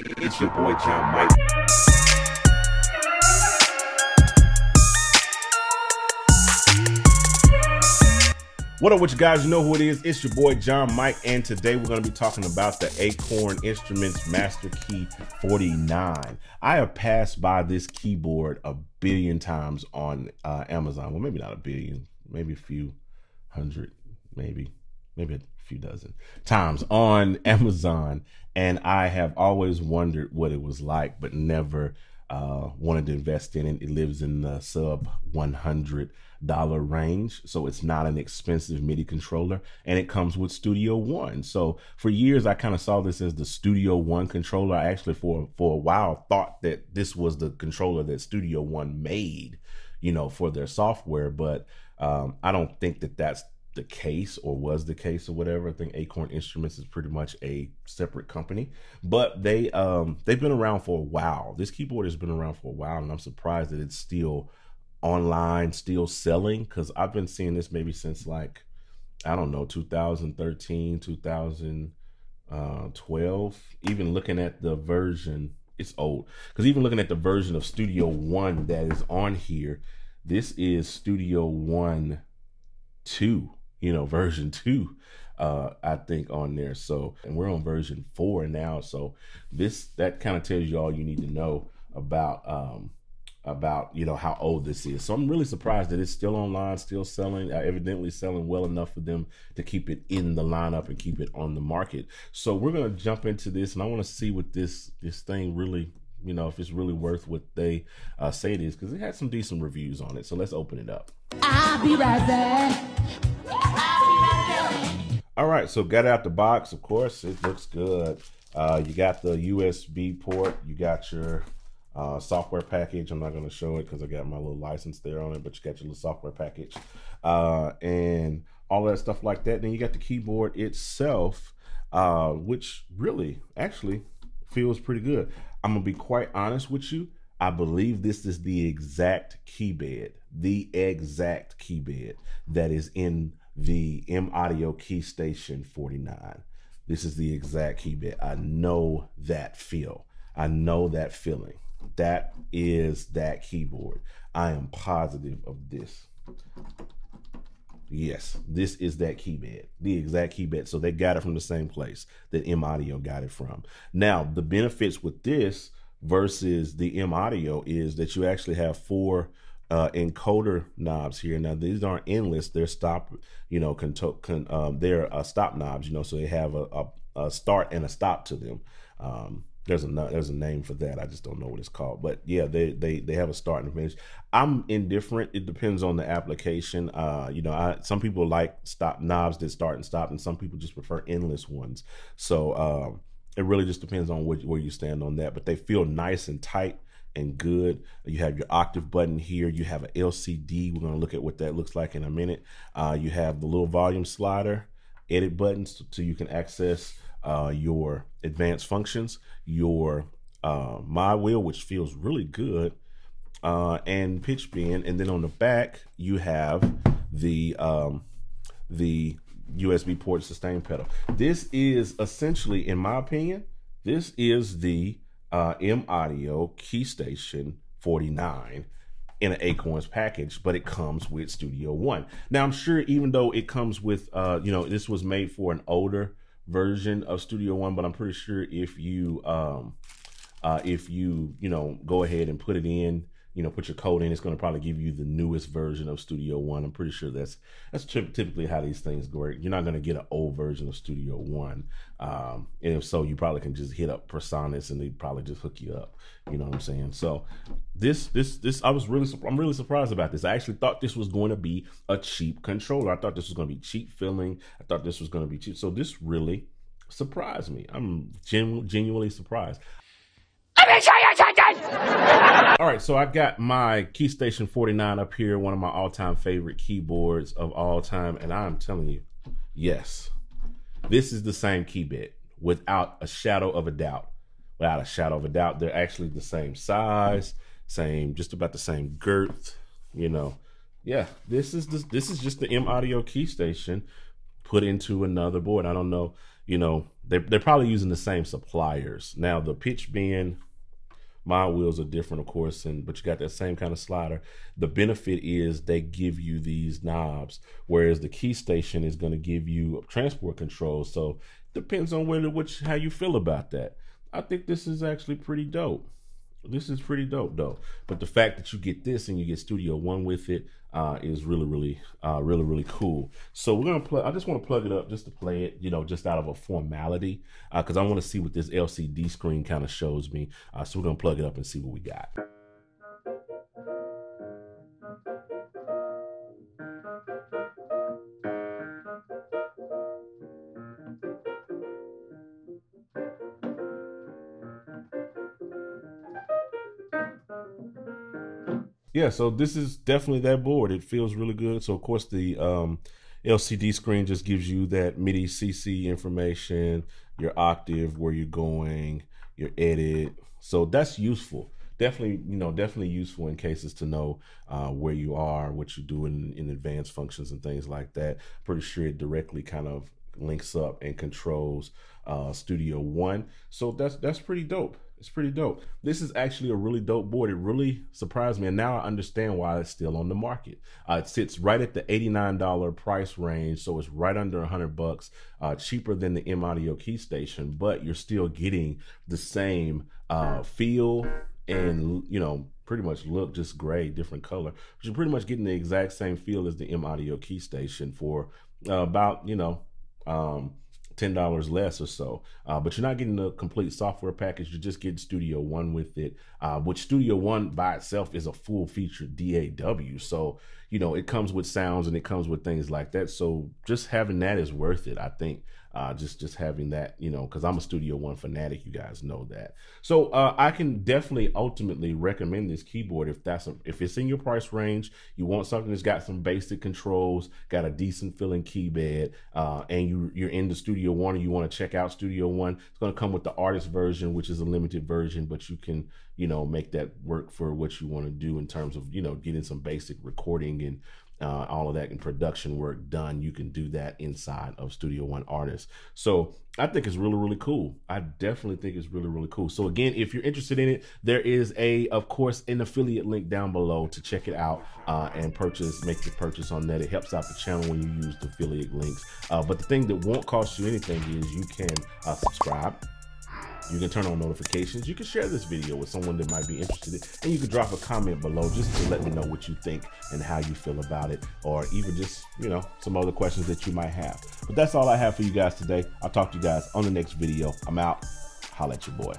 It's your boy John Mike. What up with you guys? You know who it is. It's your boy John Mike, and today we're going to be talking about the Acorn Instruments Masterkey 49. I have passed by this keyboard a billion times on Amazon. Well, maybe not a billion, maybe a few hundred, maybe a few dozen times on Amazon, and I have always wondered what it was like, but never wanted to invest in it. It lives in the sub $100 range, so it's not an expensive MIDI controller, and it comes with Studio One. So for years I kind of saw this as the Studio One controller. I actually for a while thought that this was the controller that Studio One made, you know, for their software, but I don't think that that's the case, or was the case, or whatever. I think Acorn Instruments is pretty much a separate company, but they've been around for a while. This keyboard has been around for a while, and I'm surprised that it's still online, still selling, because I've been seeing this maybe since, like, I don't know, 2013, 2012. Even looking at the version, it's old, because even looking at the version of Studio One that is on here, this is Studio One 2, you know, version 2, I think, on there. So, and we're on version 4 now. So that kind of tells you all you need to know about, you know, how old this is. So I'm really surprised that it's still online, still selling, evidently selling well enough for them to keep it in the lineup and keep it on the market. So we're going to jump into this, and I want to see what this thing really, you know, if it's really worth what they say it is, because it had some decent reviews on it. So let's open it up. I'll be right back. All right, so got it out the box. Of course, it looks good. You got the USB port. You got your software package. I'm not going to show it because I got my little license there on it, but you got your little software package and all that stuff like that. Then you got the keyboard itself, which really actually feels pretty good. I'm going to be quite honest with you. I believe this is the exact key bed that is in the M-Audio KeyStation 49. This is the exact key bed. I know that feel. I know that feeling. That is that keyboard. I am positive of this. Yes, this is that key bed, the exact key bed. So they got it from the same place that M-Audio got it from. Now, the benefits with this versus the M-Audio is that you actually have 4 encoder knobs here. Now these aren't endless; they're stop, you know, they're stop knobs, you know, so they have a start and a stop to them. There's a name for that. I just don't know what it's called, but yeah, they have a start and a finish. I'm indifferent. It depends on the application. You know, some people like stop knobs that start and stop, and some people just prefer endless ones. So it really just depends on where you stand on that. But they feel nice and tight and good. You have your octave button here. You have an LCD. We're going to look at what that looks like in a minute. You have the little volume slider, edit buttons, so you can access your advanced functions, your my wheel, which feels really good, and pitch bend. And then on the back you have the USB port sustain pedal. This is essentially, in my opinion, this is the M-Audio KeyStation 49 in an Acorns package, but it comes with Studio One. Now, I'm sure even though it comes with, you know, this was made for an older version of Studio One, but I'm pretty sure if you you know, go ahead and put it in, you know, put your code in, it's going to probably give you the newest version of Studio One. I'm pretty sure that's typically how these things work. You're not going to get an old version of Studio One, and if so, you probably can just hit up Personas and they probably just hook you up. You know what I'm saying? So this I'm really surprised about this. I actually thought this was going to be a cheap controller. I thought this was going to be cheap filling. I thought this was going to be cheap. So this really surprised me. I'm genuinely surprised. All right, so I got my KeyStation 49 up here, one of my all-time favorite keyboards of all time, and I'm telling you, yes, this is the same key bed without a shadow of a doubt. Without a shadow of a doubt, they're actually the same size, just about the same girth, you know. Yeah, this is just the M-Audio KeyStation put into another board. I don't know, you know, they're probably using the same suppliers. Now the pitch bend, my wheels are different, of course, but you got that same kind of slider. The benefit is they give you these knobs, whereas the key station is going to give you transport control. So depends on how you feel about that. I think this is actually pretty dope. This is pretty dope though. But the fact that you get this and you get Studio One with it is really cool. So we're gonna plug. I just want to plug it up just to play it, you know, just out of a formality, because I want to see what this LCD screen kind of shows me. So we're gonna plug it up and see what we got. Yeah, so this is definitely that board. It feels really good. So of course the LCD screen just gives you that MIDI CC information, your octave, where you're going, your edit. So that's useful. Definitely, you know, definitely useful in cases to know where you are, what you do in advanced functions and things like that. Pretty sure it directly kind of links up and controls Studio One. So that's pretty dope. It's pretty dope. This is actually a really dope board. It really surprised me, and now I understand why it's still on the market. It sits right at the $89 price range, so it's right under $100, cheaper than the M-Audio key station, but you're still getting the same feel and, you know, pretty much look, just gray, different color. But you're pretty much getting the exact same feel as the M-Audio key station for about, you know, $10 less or so, but you're not getting the complete software package. You're just getting Studio One with it, which Studio One by itself is a full featured DAW. So, you know, it comes with sounds and it comes with things like that. So just having that is worth it, I think. Just having that, you know, because I'm a Studio One fanatic, you guys know that. So I can definitely ultimately recommend this keyboard if it's in your price range. You want something that's got some basic controls, got a decent feeling key bed, and you're in the Studio One or you want to check out Studio One. It's going to come with the artist version, which is a limited version, but you can, you know, make that work for what you want to do in terms of, you know, getting some basic recording and all of that and production work done. You can do that inside of Studio One Artist. So I think it's really cool. I definitely think it's really cool. So again, if you're interested in it, there is of course an affiliate link down below to check it out and make your purchase on that. It helps out the channel when you use the affiliate links. But the thing that won't cost you anything is you can subscribe. You can turn on notifications. You can share this video with someone that might be interested, and you can drop a comment below just to let me know what you think and how you feel about it, or even just, you know, some other questions that you might have. But that's all I have for you guys today. I'll talk to you guys on the next video. I'm out. Holla at your boy.